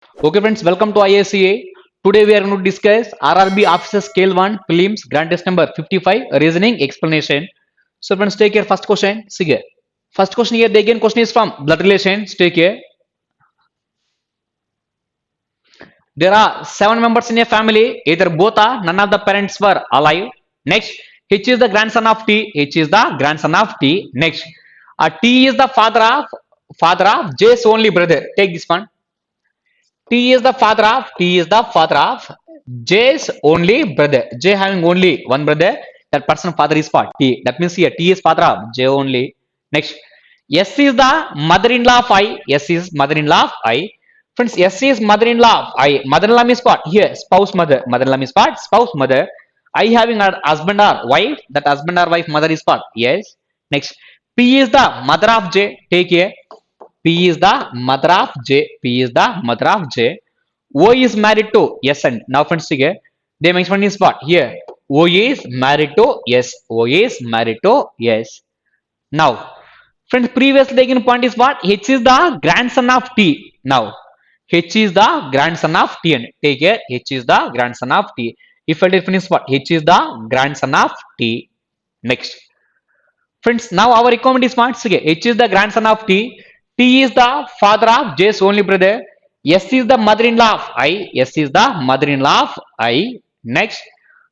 Okay, friends, welcome to IACA. Today we are going to discuss RRB Officer Scale 1 Prelims Grand Test number 55 Reasoning Explanation. So, friends, take your first question. See here. First question here, the again question is from blood relations. Take care. There are 7 members in a family. Either both or none of the parents were alive. Next, H is the grandson of T. H is the grandson of T. Next, T is the father of J's only brother. Take this one. T is the father of J's only brother. J having only one brother. That person father is what? T. That means here T is father of J only. Next, S is the mother-in-law of I. S is mother-in-law of I. Friends, S is mother-in-law of I. Mother-in-law means what? Here spouse mother. Mother-in-law means what? Spouse mother. I having a husband or wife. That husband or wife mother is what? Yes. Next, P is the mother of J. Take here. P is the mother of J. P is the mother of J. O is married to S and now friends here they mention is what here O is married to S. O is married to S. Now friends previously taken point is what H is the grandson of T. Now H is the grandson of T and take care H is the grandson of T. If I define what H is the grandson of T. Next friends, now our requirement is what? H is the grandson of T. T is the father of J's only brother. S is the mother-in-law of I. S is the mother-in-law of I. Next,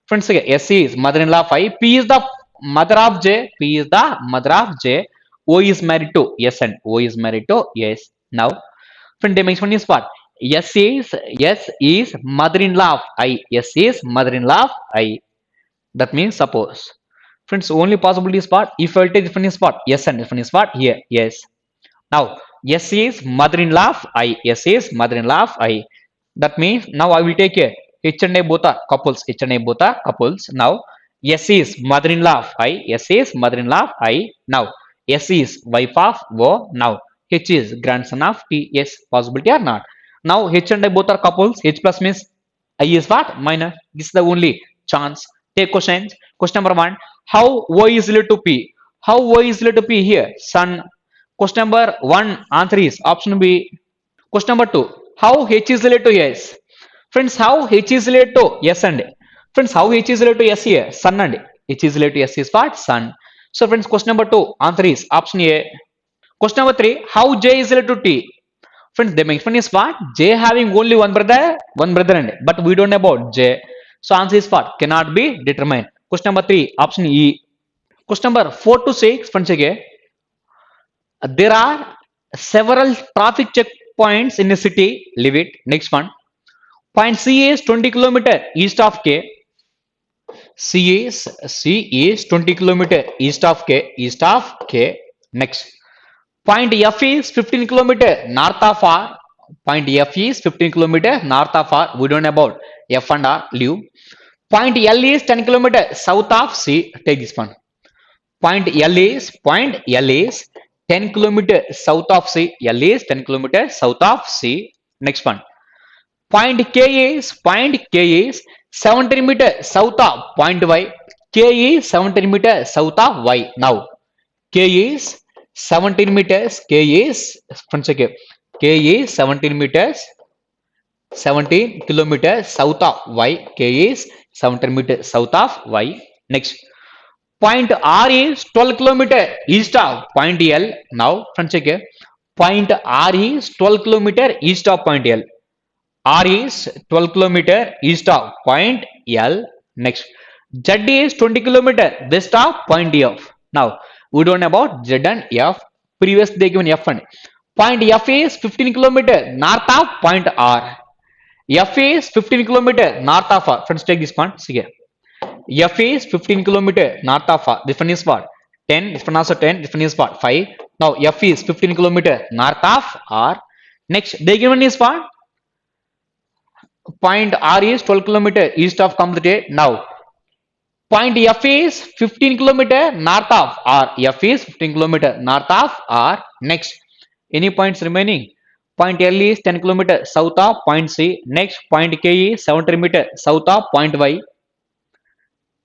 friends, S is mother-in-law of I. P is the mother of J. P is the mother of J. O is married to S and O is married to S. Now, friend, dimension is what? S is mother-in-law of I. S is mother-in-law of I. That means suppose. Friends, only possibility is what? If I take different is what? Yes and different is what? Here. Yes. Now, S is mother-in-law of I. S is mother-in-law of I. That means now I will take a H and A both are couples. H and A both are couples. Now, S is mother-in-law of I. S is mother-in-law of I. Now, S is wife of O. Now, H is grandson of T. Yes, possibility or not. Now, H and I both are couples. H plus means I is what? Minor. This is the only chance. Take questions. Question number 1. How Y is related to P? How Y is related to P here? Son. Question number 1 answer is option B. Question number 2. How H is related to S? Friends, how H is related to S and friends, how H is related to S here? Son and H is related to S is what? Son. So friends, question number 2 answer is option A. Question number 3. How J is related to T? Friends, the mention is what? J having only one brother and but we don't know about J. So answer is what? Cannot be determined. Question number 3, option E. Question number 4 to 6, friends again. There are several traffic checkpoints in a city. Leave it. Next one. Point C is 20 km east of K. C is 20 km east of K. East of K. Next. Point F is 15 km north of R. Point F is 15 km north of R. We don't know about F and R. Leave. Point L is 10 km south of C. Take this one. Point L is 10 km south of C. L is 10 km south of C. Next one. Point K is 17 meter south of point Y. K is 17 meter south of Y. Now K is 17 meters. K is friends again. K is 17 meters. 17 kilometers south of Y. K is 17 meters south of Y. Next. Point R is 12 kilometer east of point L. Now, friends, check. Point R is 12 kilometer east of point L. R is 12 kilometer east of point L. Next, Z is 20 kilometer west of point F. Now, we don't know about Z and F. Previous they given F and point F is 15 kilometer north of point R. F is 15 kilometer north of R. Friends, take this point. See here. F is 15 kilometer north of R. This one is what? 10. This one also 10. This one is what? 5. Now F is 15 kilometer north of R. Next, they given is what? Point R is 12 kilometer east of complete. Now, point F is 15 kilometer north of R. F is 15 kilometer north of R. Next, any points remaining? Point L is 10 kilometer south of point C. Next, point K is 70 meter south of point Y.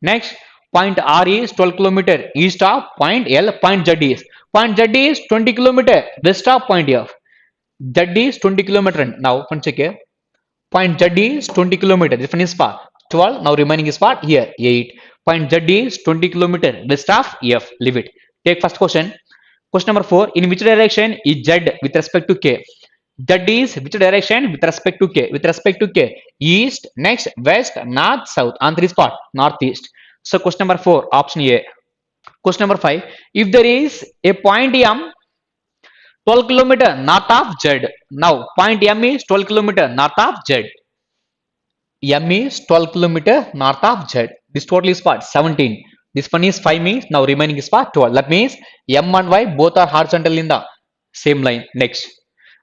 Next, point R is 12 km east of point L. Point Z is 20 km west of point F. Z is 20 kilometer. Now, friends, check here. Point Z is 20 kilometer. This one is far. 12. Now remaining is what? Here 8. Point Z is 20 kilometer. West of F. Leave it. Take first question. Question number 4. In which direction is Z with respect to K? Z is which direction with respect to K? With respect to K. East, next, west, north, south. Answer is what? Northeast. So question number 4. Option A. Question number 5. If there is a point M 12 kilometer north of Z. Now point M is 12 kilometer north of Z. M is 12 kilometer north of Z. This total is what? 17. This one is 5 means now remaining is what? 12. That means M and Y both are horizontal in the same line. Next.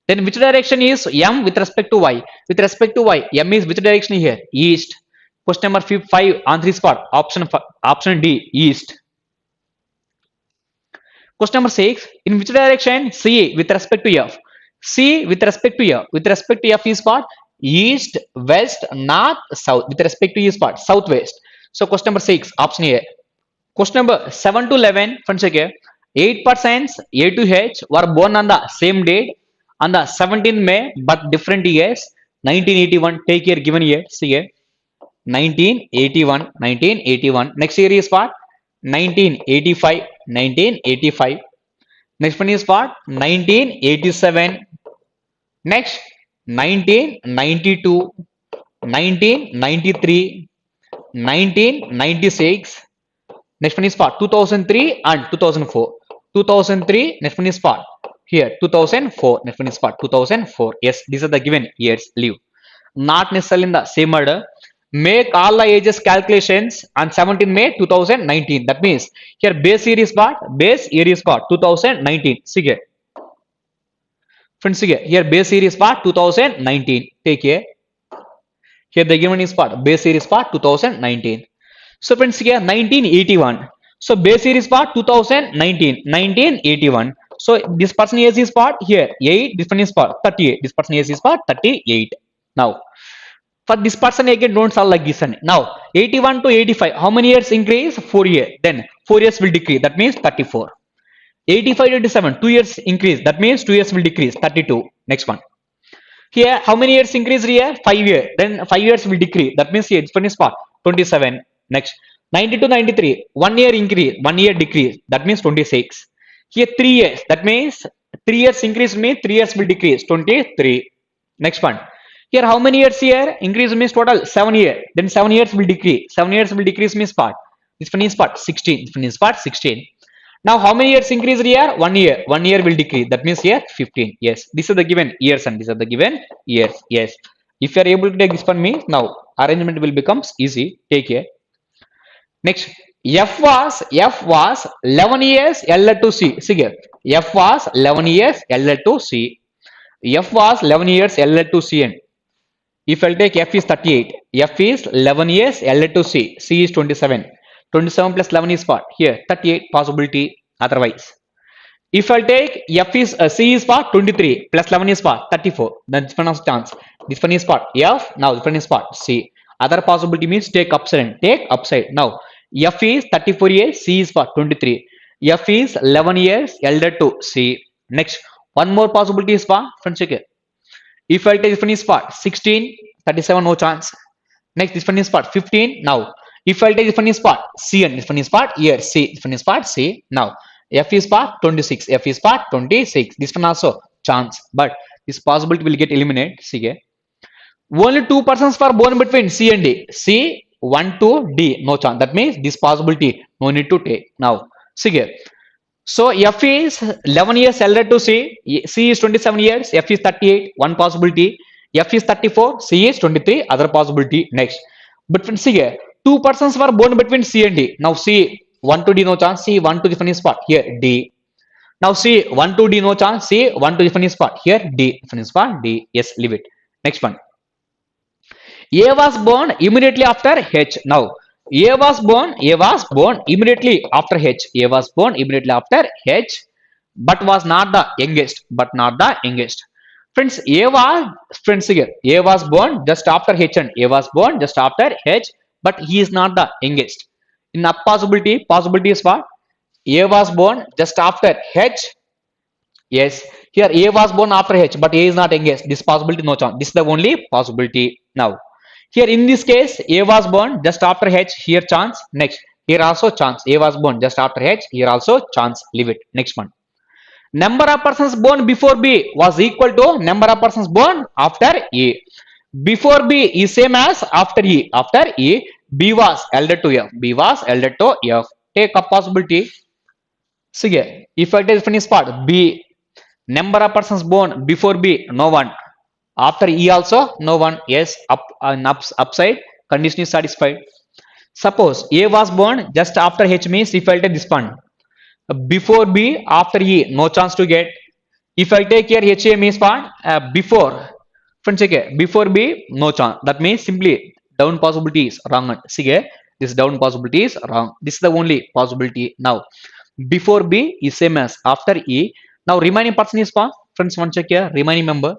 Then which direction is M with respect to Y? With respect to Y, M is which direction here? East. Question number 5. Answer is what? Option D. East. Question number 6. In which direction C with respect to F? C with respect to F. With respect to F is what? East, west, north, south. With respect to E is what? Southwest. So question number 6. Option A. Question number 7 to 11. Friends, okay. 8 persons A to H were born on the same date on the 17th May but different years. 1981. Take here given year. See here. 1981. 1981. Next year is what? 1985. 1985. Next one is what? 1987. Next 1992. 1993. 1996. Next one is what? 2003 and 2004. 2003. Next one is what? Here 2004. Next one is what? 2004. Yes, these are the given years. Leave. Not necessarily in the same order. Make all the ages calculations on 17 May 2019. That means here base year is what? Base year is what? 2019. See here. Friends, here base year is what? 2019. Take care. Here the given is what? Base year is what? 2019. So friends, here 1981. So base year is what? 2019. 1981. So this person age is what? Here 8. This one is what? 38. This person age is what? 38. Now for this person again don't solve like this one. Now 81 to 85. How many years increase? 4 years. Then 4 years will decrease. That means 34. 85 to 87. 2 years increase. That means 2 years will decrease. 32. Next one. Here how many years increase here? 5 years. Then 5 years will decrease. That means here this one is what? 27. Next 90 to 93. 1 year increase. 1 year decrease. That means 26. Here 3 years. That means 3 years increase means 3 years will decrease. 23. Next one. Here how many years here? Increase means total 7 years. Then 7 years will decrease. 7 years will decrease means what? This one is what? 16. This one is what? 16. Now how many years increase here? 1 year. 1 year will decrease. That means here 15. Yes. These are the given years and these are the given years. Yes. If you are able to take this one means now arrangement will becomes easy. Take care. Next. F was 11 years elder to C. See here. F was 11 years elder to C. F was 11 years elder to C and if I'll take F is 38, F is 11 years elder to C, C is 27. 27 plus 11 is what? Here 38 possibility otherwise. If I'll take F is C is what? 23 plus 11 is what? 34. Then this one has chance. This one is what? F. Now this one is what? C. Other possibility means take upside. Take upside. Now F is 34 years, C is what? 23. F is 11 years elder to C. Next one more possibility is what? Friends, check it. If I take this one is what? 16, 37, no chance. Next, this one is what? 15. Now, if I take this one is what? C and this one is what? Here, C. This one is what? C. Now, F is what? 26. F is what? 26. This one also chance. But this possibility will get eliminated. See here. Only 2 persons were born between C and D. C, 1 to D. No chance. That means this possibility no need to take. Now, see here. So F is 11 years elder to C. C is 27 years. F is 38. One possibility. F is 34. C is 23. Other possibility. Next. Between C here, 2 persons were born between C and D. Now C 1 to D no chance. C 1 to different spot. Here D. Now C 1 to D no chance. C 1 to different spot. Here D different spot. D. Yes, leave it. Next one. A was born immediately after H. Now A was born immediately after H. A was born immediately after H, but was not the youngest. Friends, A was born just after H and A was born just after H, but he is not the youngest. In a possibility is what? A was born just after H. Yes, Here A was born after H, but A is not engaged. This possibility no chance. This is the only possibility now. Here in this case, A was born just after H. Here chance. Next. Here also chance. A was born just after H. Here also chance. Leave it. Next one. Number of persons born before B was equal to number of persons born after A. Before B is same as after E. After E, B was elder to F. B was elder to F. Take a possibility. See here, if I take finish part, B, number of persons born before B, no one. After E also, no one. Yes, upside, condition is satisfied. Suppose A was born just after H means if I take this one. Before B, after E, no chance to get. If I take here HA means what? Before. Friends, okay, before B, no chance. That means simply down possibility is wrong. See here, this down possibility is wrong. This is the only possibility now. Before B is same as after E. Now remaining person is what? Friends, one check here. Remaining member.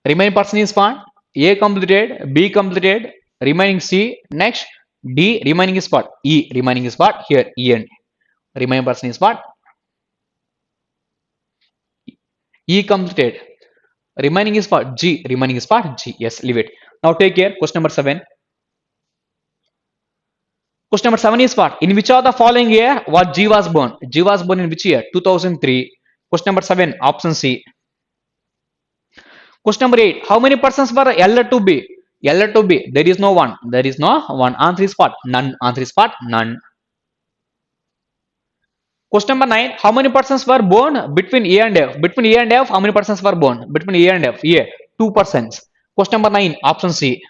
Remaining person is what? A completed, B completed, remaining C. Next D, remaining is what? E, remaining is what? Here E and remaining person is what? E completed. Remaining is what? G, remaining is what? G. Yes, leave it. Now take care. Question number 7. Question number 7 is what? In which of the following year what G was born? G was born in which year? 2003. Question number 7, option C. Question number 8. How many persons were elder to B? Elder to B. There is no one. There is no one. Answer is what? None. Answer is what? None. Question number 9. How many persons were born between A and F? Between A and F, how many persons were born? Between A and F. A. 2 persons. Question number 9. Option C.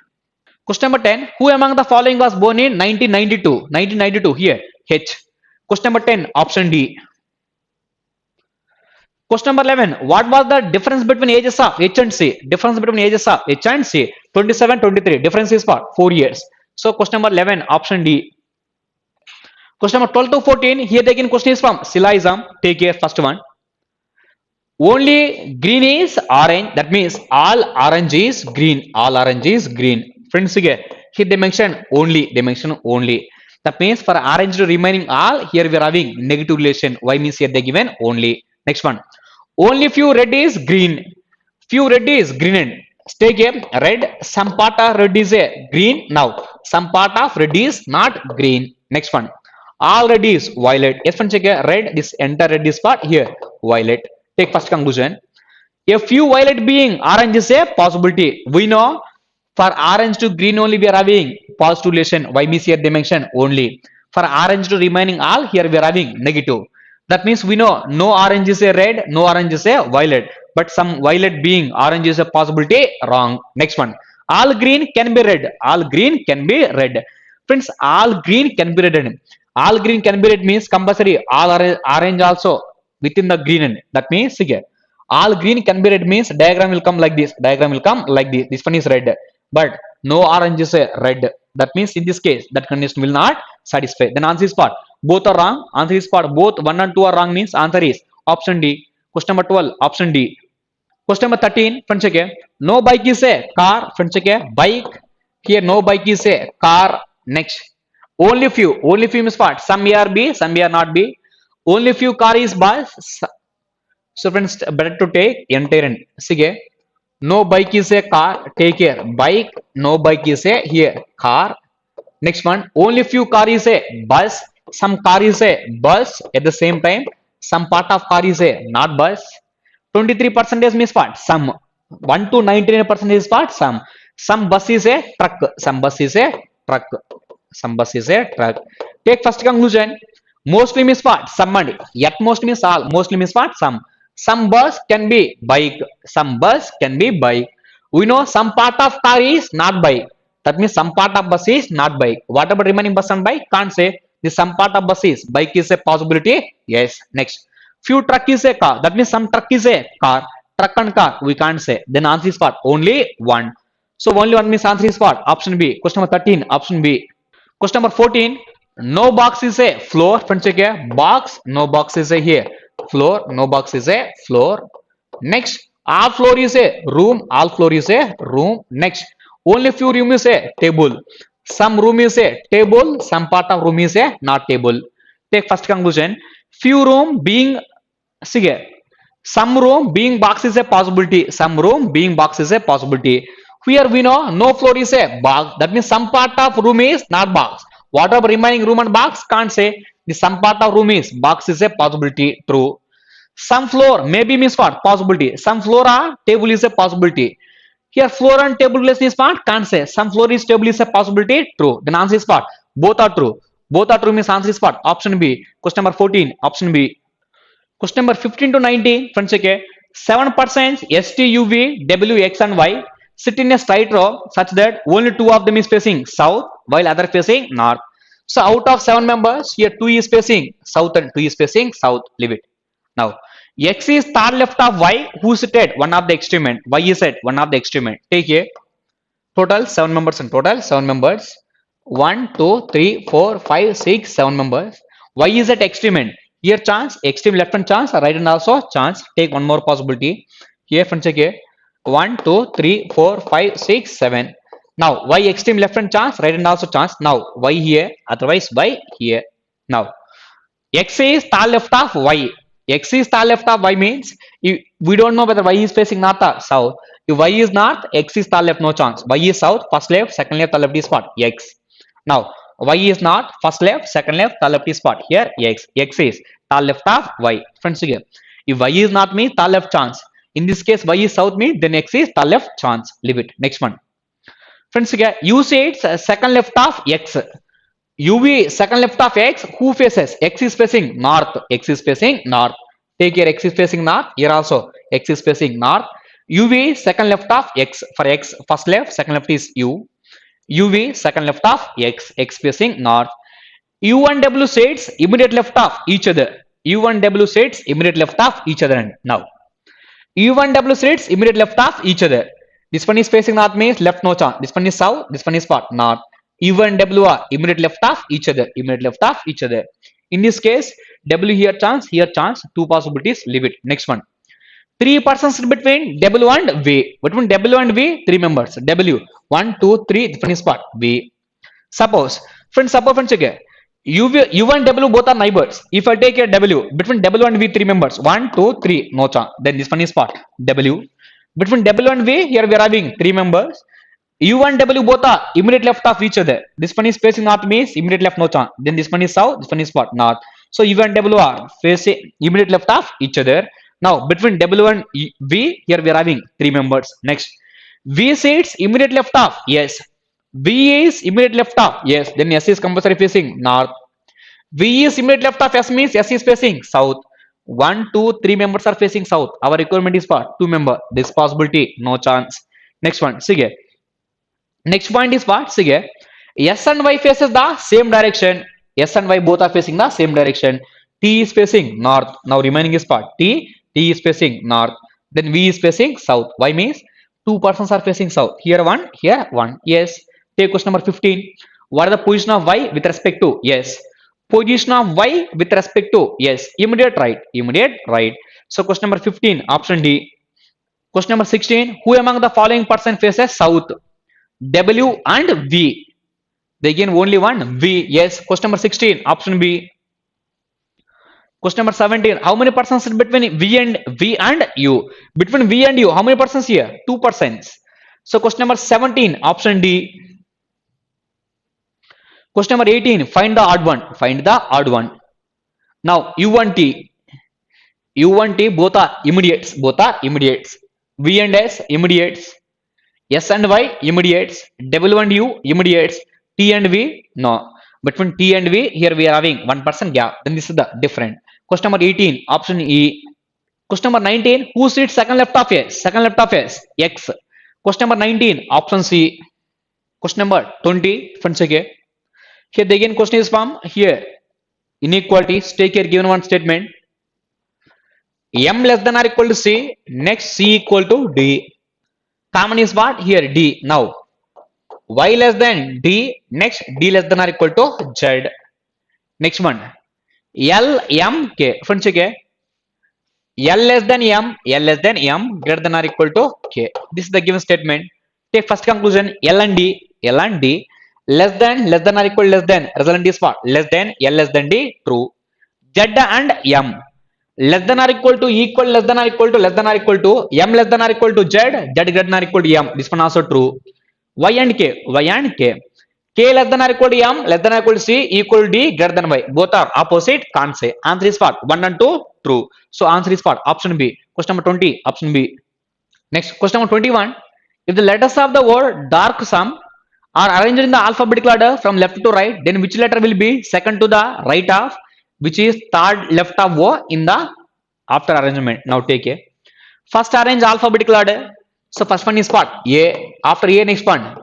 Question number 10. Who among the following was born in 1992? 1992. Here. H. Question number 10. Option D. Question number 11. What was the difference between ages of H and C? Difference between ages of H and C. 27, 23. Difference is what? 4 years. So question number 11. Option D. Question number 12 to 14. Here again question is from Syllogism. Take care. First one. Only green is orange. That means all orange is green. All orange is green. Friends, here they mention only. They mention only. That means for orange to remaining all, here we are having negative relation. Why means here they given only. Next one. Only few red is green. Few red is green. Take here. Red. Some part of red is a green. Now some part of red is not green. Next one. All red is violet. Yes, friends, check here. Red. This entire red is part here. Violet. Take first conclusion. A few violet being orange is a possibility. We know for orange to green only we are having positive relation. Why means here they mention only. For orange to remaining all, here we are having negative. That means we know no orange is a red, no orange is a violet. But some violet being orange is a possibility. Wrong. Next one. All green can be red. All green can be red. Friends, all green can be red. All green can be red means compulsory. All orange also within the green end. That means here. All green can be red means diagram will come like this. Diagram will come like this. This one is red. But no orange is a red. That means in this case that condition will not satisfy. Then answer is what? Both are wrong. Answer is what? Both 1 and 2 are wrong means answer is option D. Question number 12. Option D. Question number 13. Friends, check here. No bike is a car. Friends, check here. Bike. Here no bike is a car. Next. Only few. Only few means what? Some are B, some are not B. Only few car is bus. So friends, better to take entire. See here. No bike is a car. Take care. Bike. No bike is a here car. Next one. Only few car is a bus. Some car is a bus. At the same time, some part of car is a not bus. 23% means what? Some. 1 to 99% is what? Some. Some bus is a truck. Some bus is a truck. Some bus is a truck. Take first conclusion. Mostly means what? Some and yet most means all. Mostly means what? Some. Some bus can be bike. Some bus can be bike. We know some part of car is not bike. That means some part of bus is not bike. What about remaining bus and bike? Can't say. The some part of bus is bike is a possibility. Yes. Next. Few truck is a car. That means some truck is a car. Truck and car we can't say. Then answer is what? Only one. So only one means answer is what? Option B. Question number 13. Option B. Question number 14. No box is a floor. Friends, check here. Box. No box is a here. Floor. No box is a floor. Next. All floor is a room. All floor is a room. Next. Only few room is a table. Some room is a table. Some part of room is a not table. Take first conclusion. Few room being, see here. Some room being box is a possibility. Some room being box is a possibility. Here we know no floor is a box. That means some part of room is not box. Whatever remaining room and box can't say. The some part of room is box is a possibility. True. Some floor maybe means what? Possibility. Some floor or table is a possibility. Here floor and table relation is what? Can't say. Some floor is table is a possibility. True. Then answer is what? Both are true. Both are true means answer is what? Option B. Question number 14. Option B. Question number 15 to 19. Friends, okay. 7% STUV, W, X and Y sit in a straight row such that only two of them is facing south while other facing north. So out of 7 members, here 2 is facing south and 2 is facing south. Leave it. Now, X is far left of Y, who is at one of the extreme end. Y is at one of the extreme end. Take here. Total 7 members and total 7 members. 1, 2, 3, 4, 5, 6, 7 members. Y is at extreme end. Here chance, extreme left hand chance, right hand also chance. Take one more possibility. Here friends, check here. 1, 2, 3, 4, 5, 6, 7. Now Y extreme left hand chance, right hand also chance. Now Y here, otherwise Y here. Now X is far left of Y. X is far left of Y means we don't know whether Y is facing north or south. If Y is north, X is far left, no chance. Y is south, first left, second left, third left is what? X. Now Y is not first left, second left, third left is what? Here X. X is third left of Y. Friends, here. If Y is not means third left chance. In this case, Y is south means then X is third left chance. Leave it. Next one. Friends, here you say it's second left of X. UV second left of X, who faces? X is facing north. X is facing north. Take here, X is facing north. Here also X is facing north. UV second left of X. For X, first left, second left is U. UV second left of X. X facing north. U and W sets immediate left of each other. U and W sets immediate left of each other. Now U and W sets immediate left of each other. This one is facing north means left, no chance. This one is south. This one is what? North. U and W are immediate left of each other. Immediate left of each other. In this case, W here chance, here chance. Two possibilities. Leave it. Next one. 3 persons between W and V. Between W and V, 3 members. W. 1, 2, 3. This one is what? V. Suppose, friends, again. U and W both are neighbors. If I take a W, between W and V, 3 members. 1, 2, 3. No chance. Then this one is what? W. Between W and V, here we are having 3 members. U and W both are immediate left of each other. This one is facing north means immediate left, no chance. Then this one is south, this one is what? North. So U and W are facing immediate left of each other. Now between W and V, here we are having 3 members. Next, V sits immediate left of, yes. V is immediate left of, yes. Then S is compulsory facing north. V is immediate left of S means S is facing south. 1, 2, 3 members are facing south. Our requirement is what? 2 member. This possibility, no chance. Next one, see here. Next point is what? See here. S and Y faces the same direction. S and Y both are facing the same direction. T is facing north. Now remaining is what? T is facing north. Then V is facing south. Y means 2 persons are facing south. Here 1, here 1. Yes. Take question number 15. What is the position of Y with respect to? Yes. Position of Y with respect to? Yes. Immediate right. Immediate right. So question number 15, option D. Question number 16. Who among the following person faces south? W and V. They gain only one V. Yes. Question number 16, option B. Question number 17. How many persons between V and U? Between V and U, how many persons here? 2 persons. So question number 17, option D. Question number 18. Find the odd one. Find the odd one. Now U and T. U and T both are immediates. Both are immediates. V and S immediates. S and Y immediates. W and U immediates. T and V no. Between T and V, here we are having 1 person gap. Then this is the different. Question number 18, option E. Question number 19, who sits second left of S? Second left of S, X. Question number 19, option C. Question number 20, friends, okay. Here the again question is from here. Inequalities, take here given one statement. M less than or equal to C, next C equal to D. Common is what? Here D. Now Y less than D, next D less than or equal to Z. Next one. L, M, K. Friends, okay. L less than M, greater than or equal to K. This is the given statement. Take first conclusion. L and D, less than or equal less than. Result is what? Less than, L less than D, true. Z and M, less than or equal to, equal, less than or equal to, less than or equal to, m less than or equal to z, z greater than or equal to m. This one also true. Y and k, y and k. K less than or equal to m, less than or equal to c, equal to d, greater than y. Both are opposite, can't say. Answer is what? 1 and 2, true. So answer is what? Option B. Question number 20, option B. Next, question number 21. If the letters of the word dark sum are arranged in the alphabetical order from left to right, then which letter will be second to the right of, which is third left of O in the after arrangement? Now take a first arrange alphabetical order. So first one is what? A. After A, next one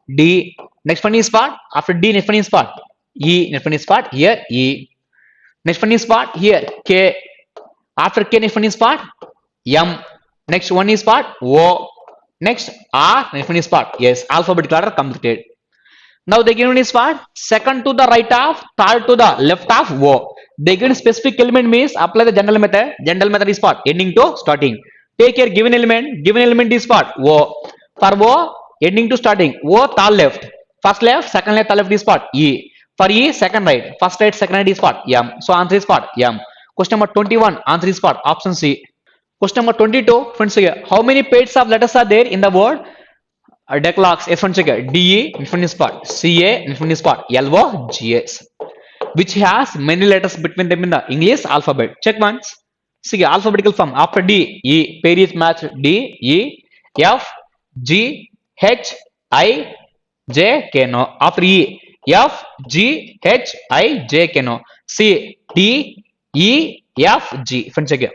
D. Next one is what? After D, next one is what? E. Next one is what? Here E. Next one is what? Here K. After K, next one is what? M. Next one is what? O. Next R. Next one is what? Yes, alphabetical order completed. Now the given is what? Second to the right of, third to the left of O. The given specific element means apply the general method. General method is what? Ending to starting. Take here given element. Given element is what? O. For O, ending to starting. O, third left. First left, second left, third left is what? E. For E, second right. First right, second right is what? M. So answer is what? M. Question number 21. Answer is what? Option C. Question number 22. Friends, here, how many pairs of letters are there in the word decalogues? Yes, friends, here, DE, infinite spot, CA, infinite spot, LO, GS, which has many letters between them in the English alphabet. Check once. See, alphabetical form. After D, E, pair is matched D, E, F, G, H, I, J, K, no. After E, F, G, H, I, J, K, no. C, D, E, F, G. Friends, again.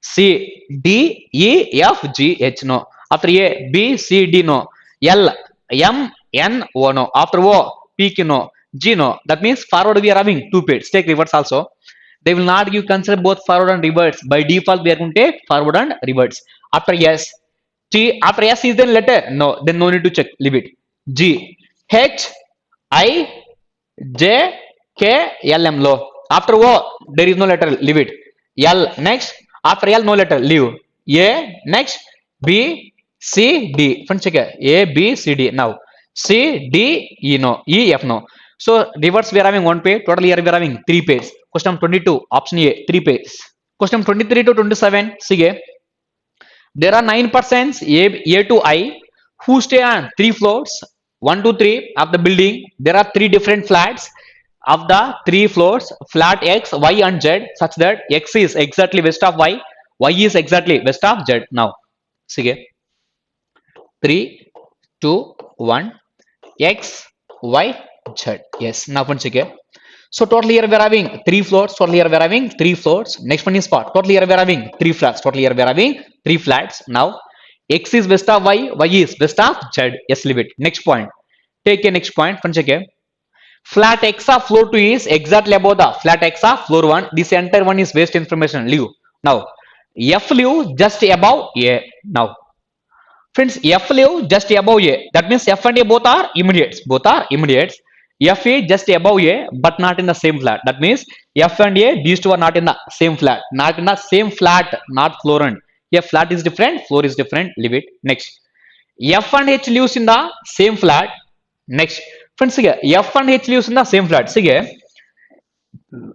C, D, E, F, G, H, no. After A, B, C, D, no. L, M, N, O, no. After O, P, Q, no. G, no. That means forward we are having two pairs. Take reverse also. They will not give consider both forward and reverse. By default, we are going to take forward and reverse. After S, T, after S is then letter? No, then no need to check. Leave it. G, H, I, J, K, L, M, low. After O, there is no letter. Leave it. L, next. After L, no letter. Leave. A, next. B, C, D. Friends, check here. A, B, C, D. Now, C, D, E, no. E, F, no. So, reverse we are having one pair. Total here we are having three pairs. Question 22, option A, three pairs. Question 23 to 27, see here. There are 9 persons A to I who stay on 3 floors, 1 to 3 of the building. There are 3 different flats of the 3 floors, flat X, Y and Z, such that X is exactly west of Y, Y is exactly west of Z. Now, see here. 3, 2, 1, X, Y, Z. Yes, now once again. So totally here we are having 3 floors. Totally here we are having 3 floors. Next one is what? Totally here we are having 3 flats. Totally here we are having 3 flats. Now X is west of Y, Y is west of Z. Yes, leave it. Next point. Take a next point. Once again. Flat X of floor 2 is exactly above the flat X of floor 1. This entire one is waste information. Leave. Now F leave just above A. Now friends, F leave just above A. That means F and A both are immediates. Both are immediates. F is just above A but not in the same flat. That means F and A, these two are not in the same flat. Not in the same flat, not floor and. Here flat is different, floor is different. Leave it. Next. F and H lives in the same flat. Next. Friends, here F and H lives in the same flat. See here.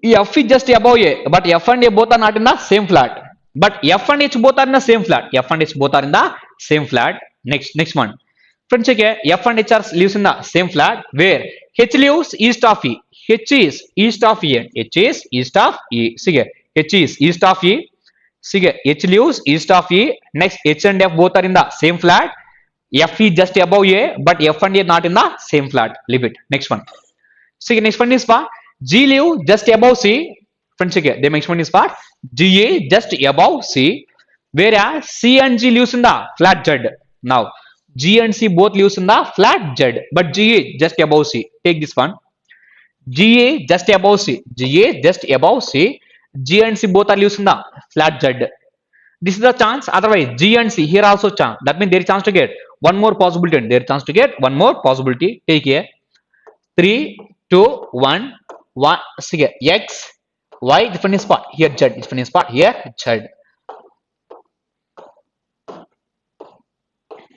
F is just above A but F and A both are not in the same flat. But F and H both are in the same flat. F and H both are in the same flat. Next one. Friends, check here. F and H are lives in the same flat where H lives east of E. H is east of E and H is east of E. See here. H is east of E. See here. H lives east of E. Next, H and F both are in the same flat. F is just above A but F and A not in the same flat. Leave it. Next one. See, next one is what? G live just above C. Friends, check here. The next one is what? G is just above C. Whereas C and G lives in the flat Z. Now, G and C both lives in the flat Z, but G is just above C. Take this one. G is just above C. G is just above C. G and C both are lives in the flat Z. This is the chance. Otherwise, G and C here also chance. That means there is chance to get one more possibility. And there is chance to get one more possibility. Take here. 3, 2, 1. 1. See here. X, Y. Different spot here. Z. Different spot here. Z.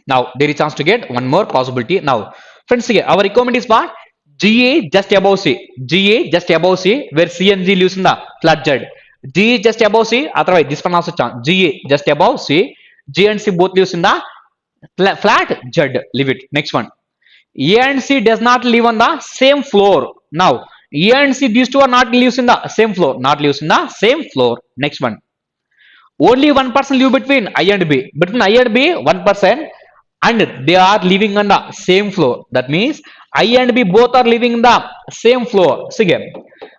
Now there is chance to get one more possibility. Now friends, here our requirement is what? G is just above C. G is just above C where C and G lives in the flat Z. G is just above C. Otherwise, this one also chance. G just above C. G and C both lives in the flat Z. Leave it. Next one. A and C does not live on the same floor. Now, A and C, these two are not lives in the same floor. Not lives in the same floor. Next one. Only one person live between I and B. Between I and B, one person, and they are living on the same floor. That means I and B both are living in the same floor. See again.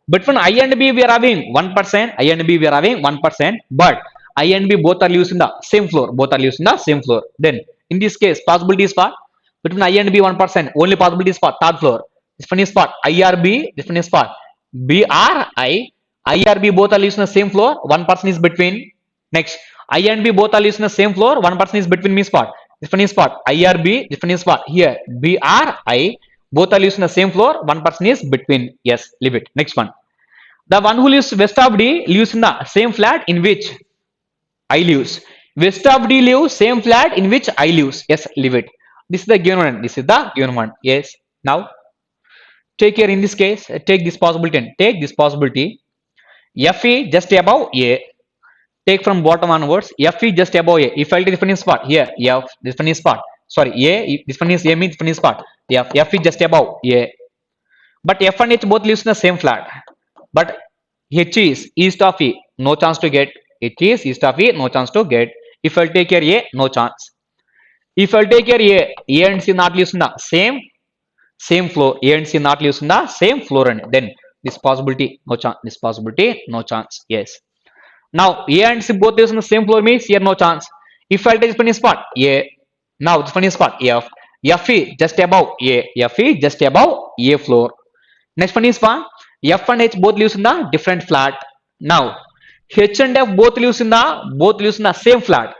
Between I and B, we are having 1%. I and B, we are having 1%. But I and B both are living in the same floor. Both are living in the same floor. Then, in this case, possibility is for between I and B 1%. Only possibility is for third floor. This one is for IRB. This one is for BRI. IRB both are living in the same floor. One person is between. Next, I and B both are living in the same floor. One person is between me spot. This one is spot IRB. This one is spot here BRI. Both are living in the same floor. One person is between. Yes, leave it. Next one. The one who lives west of D lives in the same flat in which I lives. West of D lives same flat in which I lives. Yes, leave it. This is the given one. This is the given one. Yes. Now, take here in this case. Take this possibility and take this possibility. FE just above A. Take from bottom onwards. F is just above A. If I take this one is spot here. F this one is spot. Sorry, A. This one is A means this one is spot. F is just above A. But F and H both lives in the same flat. But H is east of E. No chance to get. H is east of E. No chance to get. If I take here A, no chance. If I take here A and C not lives in the same floor. A and C not lives in the same floor, and then this possibility no chance. This possibility no chance. Yes. Now A and C both lives on the same floor means here no chance. If I take this one is spot A. Now this one is spot F. F is just above A. F is just above A floor. Next one is spot F and H both lives in the different flat. Now H and F both lives in the same flat.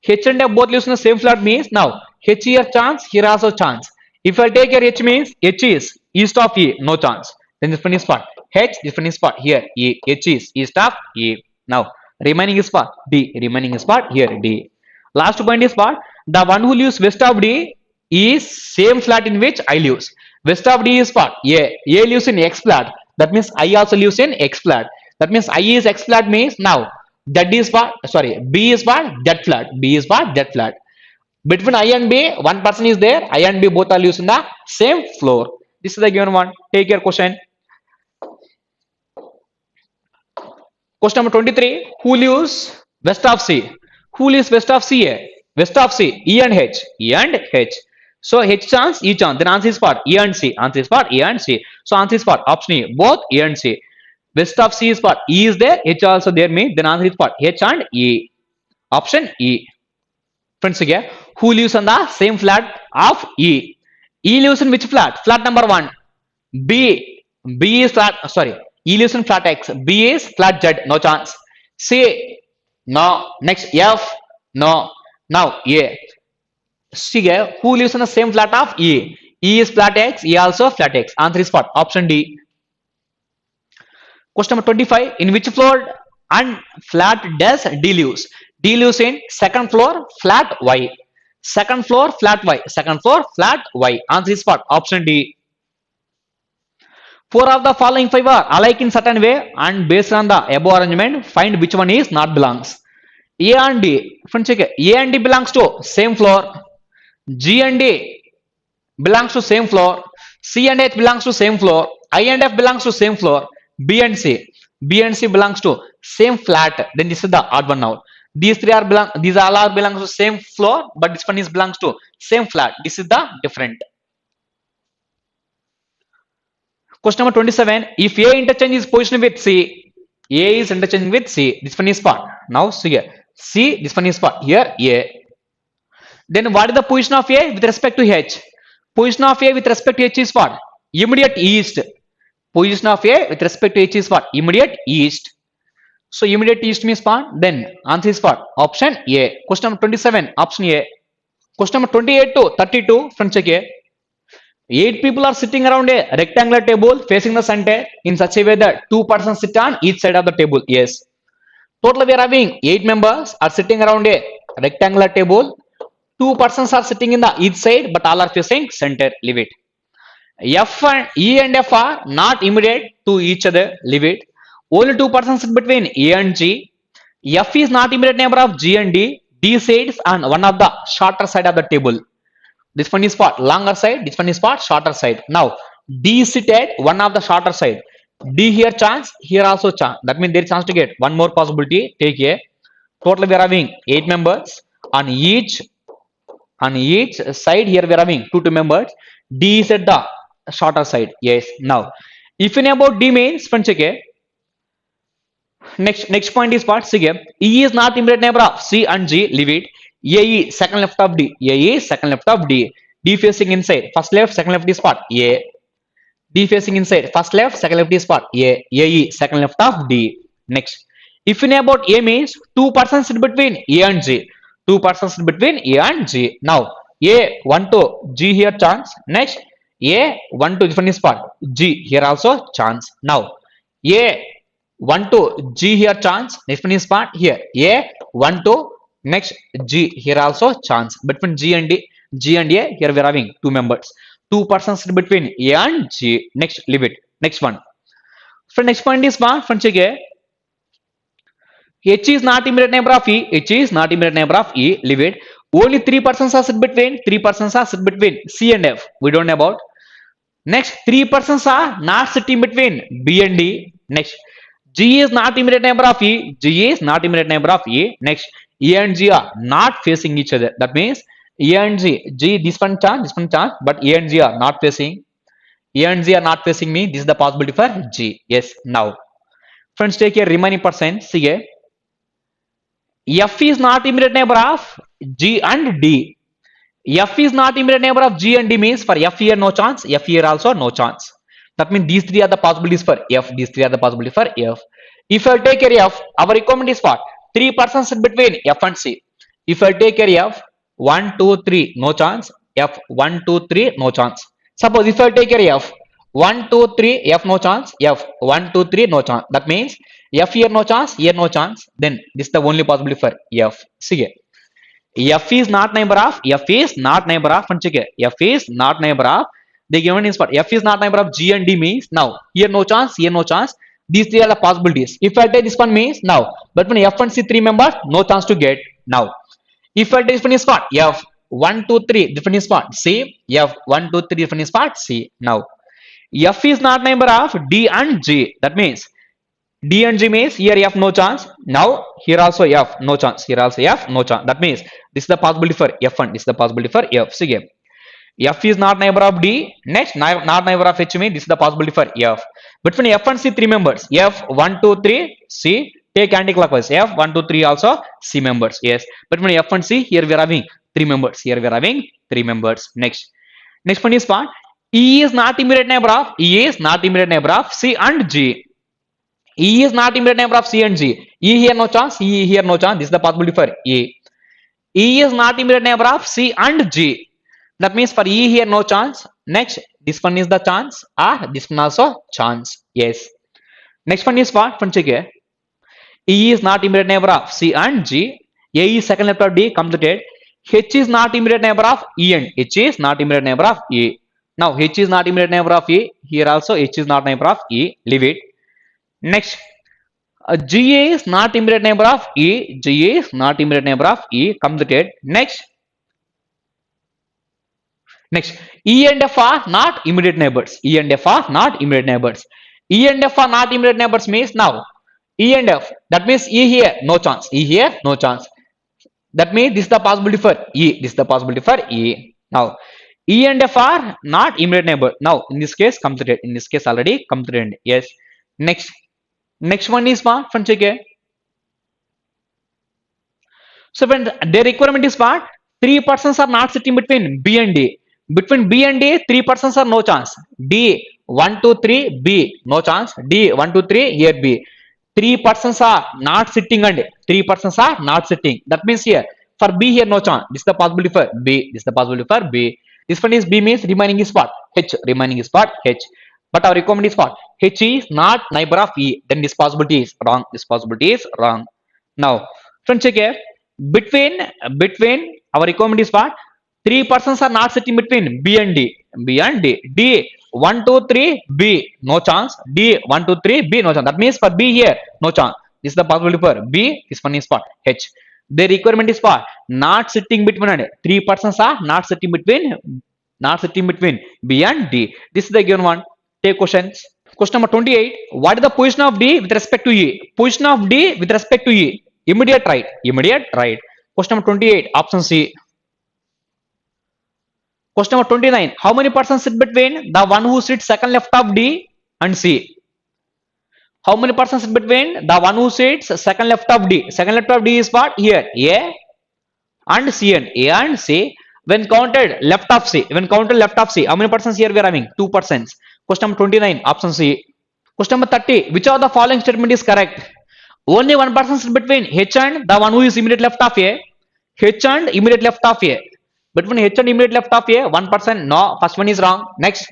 H and F both lives in the same flat means now H here chance, here also chance. If I take here H means H is east of E, no chance. Then this one is spot H, this one is spot here E. H is east of E. Now remaining is part D. Remaining is part here D. Last point is part the one who lives west of D is same flat in which I lives. West of D is part A. A lives in X flat. That means I also lives in X flat. That means I is X flat means now Z is part sorry B is part Z flat. B is part Z flat. Between I and B, one person is there. I and B both are lives in the same floor. This is the given one. Take your question. Question number 23. Who lives west of C? Who lives west of CA? West of C. E and H. E and H. So H chance, E chance. Then answer is for E and C. Answer is for E and C. So answer is for option E. Both E and C. West of C is for E is there. H also there means then answer is for H and E. Option E. Friends again. Who lives on the same flat of E? E lives in which flat? Flat number 1. B. B is flat. Sorry. E lives in flat X. B is flat Z. No chance. C. No. Next F. No. Now A. See here. Who lives in the same flat of E? E is flat X. E also flat X. Answer is what? Option D. Question number 25. In which floor and flat does D lives? D lives in second floor flat Y. Second floor flat Y. Second floor flat Y. Answer is what? Option D. 4 of the following 5 are alike in certain way and based on the above arrangement find which one is not belongs. A and D. Friends check. A and D belongs to same floor. G and D belongs to same floor. C and H belongs to same floor. I and F belongs to same floor. B and C. B and C belongs to same flat. Then this is the odd one now. These three are these all are belongs to same floor, but this one is belongs to same flat. This is the different. Question number 27. If A interchange is positioned with C, A is interchanging with C. This one is part. Now see here. C, this one is part. Here A. Then what is the position of A with respect to H? Position of A with respect to H is what? Immediate east. Position of A with respect to H is what? Immediate east. So immediate east means what? Then answer is what? Option A. Question number 27. Option A. Question number 28 to 32. Friends check here. 8 people are sitting around a rectangular table facing the center in such a way that 2 persons sit on each side of the table. Yes. Total we are having 8 members are sitting around a rectangular table. 2 persons are sitting in the each side but all are facing center. Leave it. F and E and F are not immediate to each other. Leave it. Only two persons sit between A and G. F is not immediate neighbor of G and D. D sits on one of the shorter side of the table. This one is for longer side. This one is for shorter side. Now D sit at one of the shorter side. D here chance. Here also chance. That means there is chance to get one more possibility. Take A. Total we are having 8 members on each side. Here we are having two members. D is at the shorter side. Yes. Now if you know about D means friends, okay. Next point is what? See here. E is not immediate neighbor of C and G. Leave it. A is second left of D. A is second left of D. D facing inside. First left, second left is what? A. D facing inside. First left, second left is what? A. A is second left of D. Next. If you know about A means two persons in between A and G. Two persons in between A and G. Now A 1 to G here chance. Next A 1 to different is what? G here also chance. Now A 1 to G here chance. Next one is part here. A 1 to next G here also chance. Between G and A here we are having two members. Two persons in between A and G. Next leave it. Next one. So next point is what? Friends again. H is not immediate neighbor of E. H is not immediate neighbor of E. Leave it. Only three persons are sit between. Three persons are sit between C and F. We don't know about. Next, three persons are not sitting between B and D. Next, G is not immediate neighbor of E. G is not immediate neighbor of E. Next, A and G are not facing each other. That means A and G this one chance, but A and G are not facing. A and G are not facing me. This is the possibility for G. Yes. Now, friends, take a remaining percent. See here. F is not immediate neighbor of G and D. F is not immediate neighbor of G and D means for F here no chance, F here also no chance. That means these three are the possibilities for F. These three are the possibilities for F. If I take area F, our requirement is what? Three persons in between F and C. If I take area F, 1, 2, 3, no chance. F 1, 2, 3, no chance. Suppose if I take area F, 1, 2, 3, F no chance. F 1, 2, 3, no chance. That means F here no chance, here no chance. Then this is the only possibility for F. See here. F is not neighbor of F is not neighbor of F is not neighbor of the given is what F is not neighbor of G and D means now here no chance, here no chance. These three are the possibilities. If I take this one means now, but when F and C three members, no chance to get now. If I take this one is what F 1, 2, 3 different is what C. F 1, 2, 3 different is what C. Now F is not neighbor of D and G. That means D and G means here F no chance. Now here also F no chance. Here also F no chance. That means this is the possibility for F and this is the possibility for F. See again. F is not neighbor of D. Next, not neighbor of H means this is the possibility for F. Between F and C three members. F 1, 2, 3 C. Take anti-clockwise. F 1, 2, 3 also C members. Yes. Between F and C here we are having three members. Here we are having three members. Next one is what? E is not immediate neighbor of E is not immediate neighbor of C and G. E is not immediate neighbor of C and G. E here no chance. E here no chance. This is the possibility for E. E is not immediate neighbor of C and G. That means for E here no chance. Next, this one is the chance. This one also chance. Yes. Next one is what? From check here. E is not immediate neighbor of C and G. A is second left of D. Completed. H is not immediate neighbor of E and H is not immediate neighbor of E. Now H is not immediate neighbor of E. Here also H is not neighbor of E. Leave it. Next, G is not immediate neighbor of E. G is not immediate neighbor of E. Completed. Next, E and F are not immediate neighbors. E and F are not immediate neighbors. E and F are not immediate neighbors means now E and F. That means E here no chance. E here no chance. That means this is the possibility for E. This is the possibility for E. Now E and F are not immediate neighbor. Now in this case completed. In this case already completed. Yes. Next one is what? From check here. So when their requirement is what? Three persons are not sitting between B and D. Between B and D, three persons are no chance. D 1, 2, 3 B no chance. D 1, 2, 3 here B. Three persons are not sitting and three persons are not sitting. That means here for B here no chance. This is the possibility for B. This is the possibility for B. This one is B means remaining is what? H. Remaining is what? H. But our requirement is what? H is not neighbor of E. Then this possibility is wrong. This possibility is wrong. Now, friends, check here. Between our requirement is what? Three persons are not sitting between B and D. B and D. D 1, 2, 3, B, no chance. D, 1, 2, 3, B, no chance. That means for B here, no chance. This is the possibility for B. This one is for H. The requirement is for not sitting between and 3 persons are not sitting between B and D. This is the given one. Take questions. Question number 28. What is the position of D with respect to E? Position of D with respect to E. Immediate right. Immediate right. Question number 28. Option C. Question number 29. How many persons sit between the one who sits second left of D and C? How many persons sit between the one who sits second left of D? Second left of D is what? Here. A and C and A and C. When counted left of C. When counted left of C. How many persons here we are having? 2 persons. Question number 29. Option C. Question number 30. Which of the following statement is correct? Only one person sits between H and the one who is immediate left of A. H and immediate left of A. Between H and immediate left of A, 1%. No, first one is wrong. Next,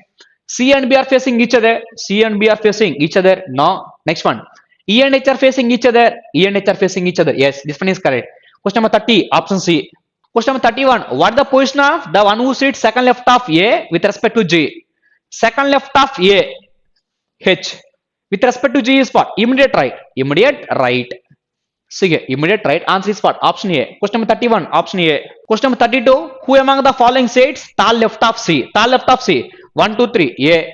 C and B are facing each other. C and B are facing each other. No. Next one, E and H are facing each other. E and H are facing each other. Yes, this one is correct. Question number 30, option C. Question number 31, what is the position of the one who sits second left of A with respect to G? Second left of A, H. With respect to G is what? Immediate right. Immediate right. See, immediate right. Answer is what? Option A. Question number 31. Option A. Question number 32. Who among the following sits tall left of C? Tall left of C. 1, 2, 3. A.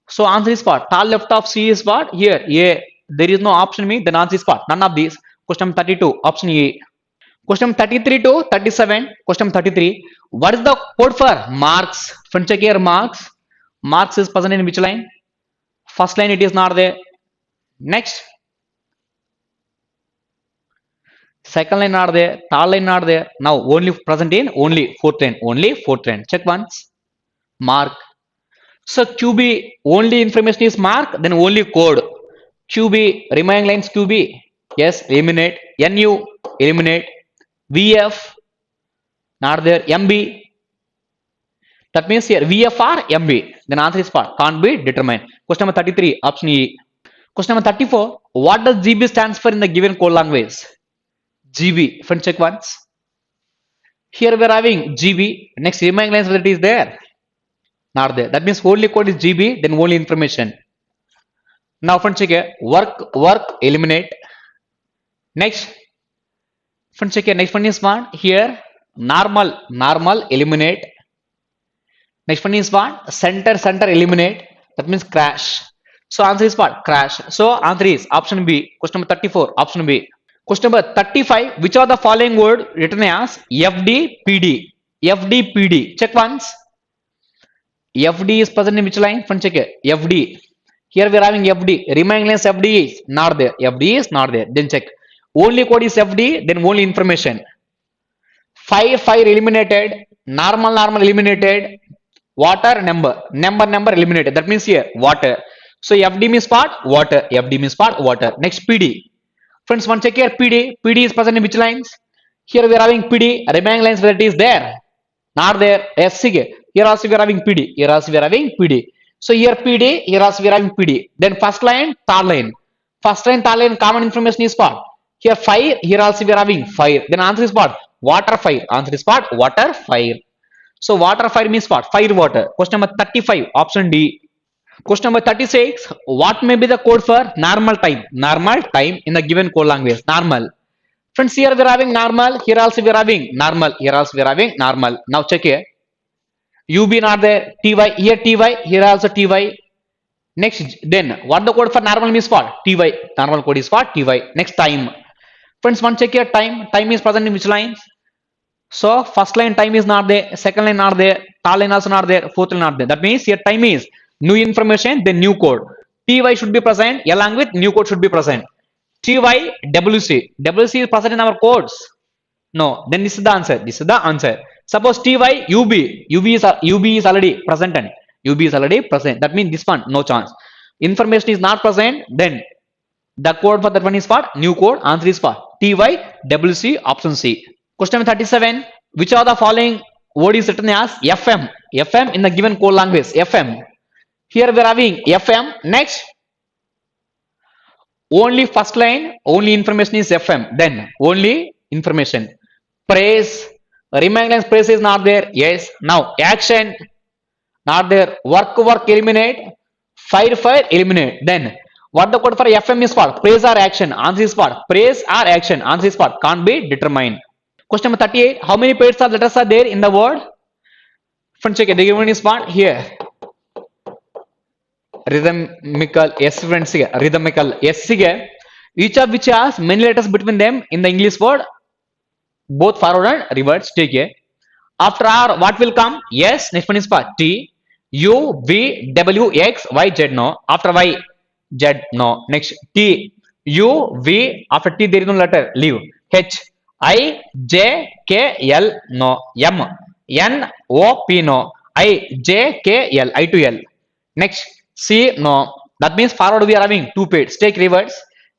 So answer is what? Tall left of C is what? Here. A. There is no option B. Then answer is what? None of these. Question number 32. Option A. Question number 33 to 37. Question number 33. What is the code for marks? Friend, check here. Marks. Marks is present in which line? First line it is not there. Next. Second line not there, third line not there. Now only present in only fourth line. Only fourth line. Check once. Mark. So QB only information is mark, then only code. QB remaining lines QB. Yes, eliminate. NU eliminate. VF not there. MB. That means here VF or MB. Then answer is what? Can't be determined. Question number 33. Option E. Question number 34. What does GB stands for in the given code language? GB. Friend, check once. Here we are having GB. Next remaining lines whether it is there. Not there. That means only code is GB, then only information. Now friend, check here. Work, eliminate. Next. Friend, check here. Next one is what? Here. Normal, eliminate. Next one is what? Center, eliminate. That means crash. So answer is what? Crash. So answer is option B. Question number 34. Option B. Question number 35. Which are the following word written as FD, PD? FD, PD. Check once. FD is present in which line? Friend, check it. FD. Here we are having FD. Remaining lines FD is not there. FD is not there. Then check. Only code is FD, then only information. Fire eliminated. Normal eliminated. Water, number eliminated. That means here water. So FD means what? Water. FD means what? Water. Next PD. Friends, one check here. PD. PD is present in which lines? Here we are having PD. Remaining lines where it is there. Not there. Yes, see. Here also we are having PD. Here also we are having PD. So here PD. Here also we are having PD. Then first line, third line. First line, third line, common information is what? Here fire. Here also we are having fire. Then answer is what? Water fire. Answer is what? Water fire. So water fire means what? Fire water. Question number 35. Option D. Question number 36. What may be the code for normal time? Normal time in the given code language. Normal. Friends, here we are having normal. Here also we are having normal. Here also we are having normal. Now check here. UB not there. TY. Here TY. Here also TY. Next, then what the code for normal means what? TY. Normal code is what? TY. Next, time. Friends, one check here. Time. Time is present in which lines? So first line time is not there. Second line not there. Third line also not there. Fourth line not there. That means here time is new information, then new code. TY should be present along with new code should be present. TY, WC. WC is present in our codes. No, then this is the answer. This is the answer. Suppose TY, UB. UB is already present and UB is already present. That means this one, no chance. Information is not present, then the code for that one is what? New code. Answer is what? TY, WC, option C. Question number 37. Which of the following word is written as FM? FM in the given code language. FM. Here we are having FM. Next. Only first line, only information is FM. Then only information. Praise. Remaining lines praise is not there. Yes. Now action. not there. Work, work, eliminate. Fire, fire, eliminate. Then what the code for FM is for? Praise or action? Answer is for praise or action. Answer is for can't be determined. Question number 38. How many pairs of letters are there in the word? Friends, check it. The given is part here. Rhythmical, yes, friends, here. Rhythmical, yes, here. Each of which has many letters between them in the English word, both forward and reverse. Take it. After R, what will come? Yes, next one is part T, U, V, W, X, Y, Z. No. After Y, Z. No. Next T, U, V. After T, there is no letter. Leave. H, I, J, K, L. No. M, N, O, P. No. I, J, K, L. I to L. Next C. No. That means forward we are having two pairs. Take reverse.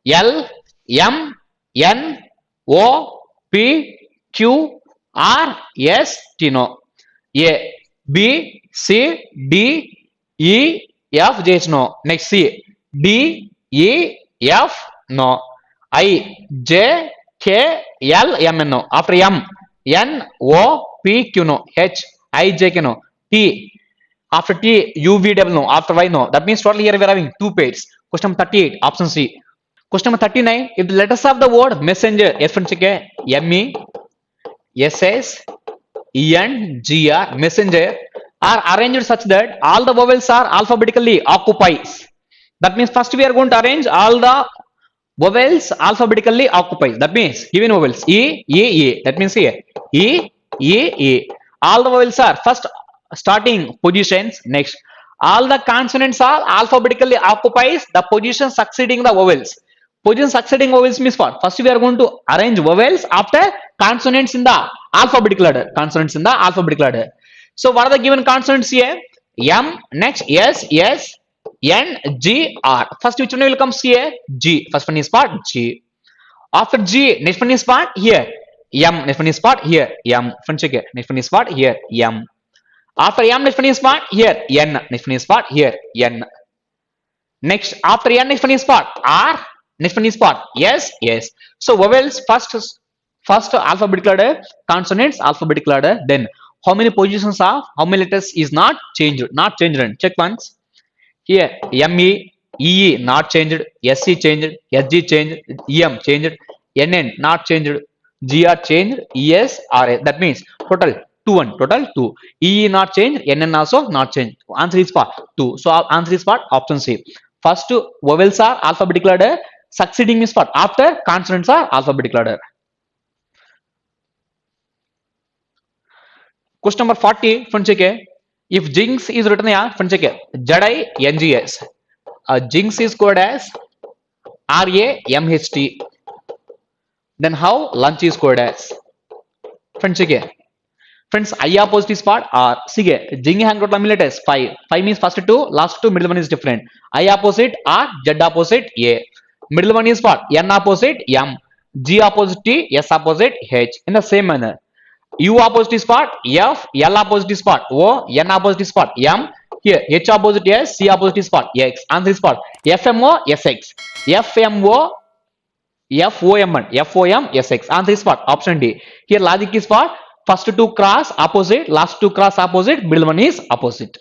L, M, N, O, P, Q, R, S, T. No. A, B, C, D, E, F, J. No. Next C, D, E, F. No. I, J, K, L, M. No. After M, N, O, P, Q. No. H, I, J, K. No. T. After T, U, V, W. No. After Y. No. That means totally here we are having two pairs. Question number 38, option C. Question number 39. If the letters of the word messenger, yes, friends, okay, M, E, S, S, E, N, G, R, messenger, are arranged such that all the vowels are alphabetically occupies. That means first we are going to arrange all the vowels alphabetically occupies. That means given vowels E, E, E. That means here E, E, E. All the vowels are first starting positions. Next, all the consonants are alphabetically occupies the position succeeding the vowels. Position succeeding vowels means what? First we are going to arrange vowels after consonants in the alphabetical order. Consonants in the alphabetical order. So what are the given consonants here? M, next S, S, N, G, R. First which one will come here? G. First one is part G. After G, next one is part here. M. Next one is part here. M. Friends, check it. Next one is part here. M. After M, next one is part here. N. Next one is part here. N. Next, after N, next one is part R. Next one is part yes, yes. So vowels first alphabetical order, consonants alphabetical order. Then how many positions of how many letters is not changed? Not changed. Check once. Here M, E, E, not changed. S, E changed. S, G changed. E, M changed. N, N not changed. G, R changed. E, S, R, A. That means total 2, 1. Total 2. E, not changed. N, N also not changed. Answer is part 2. So answer is part option C. First vowels are alphabetical order. Succeeding is what? After consonants are alphabetical order. Question number 40. Friends, check. If jinx is written here, friends, check. Jadai NGS. Jinx is coded as RAMHT. Then how lunch is coded as? Friends, check. Friends, I opposite is part R. See, jing hang total letters 5. 5 means first two, last two, middle one is different. I opposite R, Z opposite A. Middle one is what? N opposite M. G opposite T, S opposite H. In the same manner. U opposite is what? F. L opposite is what? O. N opposite is what? M. Here, H opposite S. C opposite is what? X. Answer is what? FMO, SX. FMO, FOM1. FOM, SX. Answer is what? Option D. Here, logic is what? First two cross opposite, last two cross opposite, middle one is opposite.